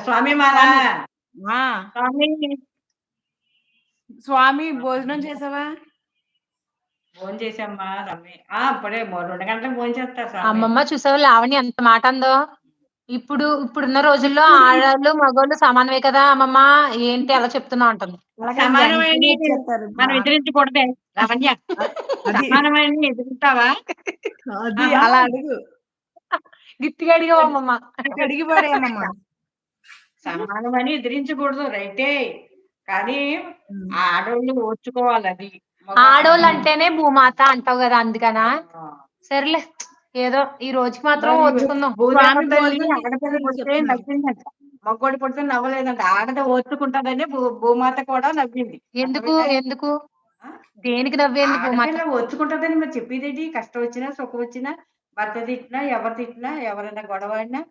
స్వామి మాల. స్వామి. ఆ! స్వామి. స్వామి భోజనం చేసావా? భోంచేసామ్మా రమ్మి. ఇప్పుడే 2 గంటలకు భోంచేస్తారు స్వామి. అమ్మమ్మ చూసావా లావణ్య ఎంత మాట అందో. ఇప్పుడున్న రోజుల్లో ఆడోళ్ళు, మగోళ్ళు సమానమే కదా అమ్మమ్మ. ఏంటి అలా చెప్తున్నావు అంటుంది. అలాగే సమానమని ఎంకరేజ్ చేస్తారు. మనం ఎదిరించకూడదే లావణ్య. అది సమానమని ఎదురుతావా? అది ఆహా. అలా అడుగు. గట్టిగా అడిగావు అమ్మమ్మ. అడిగి పడేయమ్మా. సమానమని ఎదిరించకూడదు రైటే. కానీ హ్మ్. ఆడోళ్ళు ఓర్చుకోవాలి అది. ఆడోళ్ళు అంటేనే భూమాత అంటావు కదా అందుకనా? ఆ. సర్లే ఏదో ఈ రోజుకి మాత్రం మరి ఓర్చుకుందాం. భూదేవ స్వామి తల్లి భోజనం ఆడపిల్ల పుడితే చెప్తున్నారు. నవ్విందంట. మగోడు పుడితే నవ్వలేదంట. ఆడది ఓర్చుకుంటదని భూమాత కూడా నవ్వింది. ఎందుకు అర్థమైందా? ఎందుకు ఆ? దేనికి నవ్వేంది భూమాత? ఆడపిల్ల ఓర్చుకుంటదని మరి చెప్పేదేంటి? కష్టం వచ్చినా, సుఖం వచ్చినా, భర్త తిట్టినా, ఎవరు తిట్టినా, ఎవరైనా గొడవ ఆడినా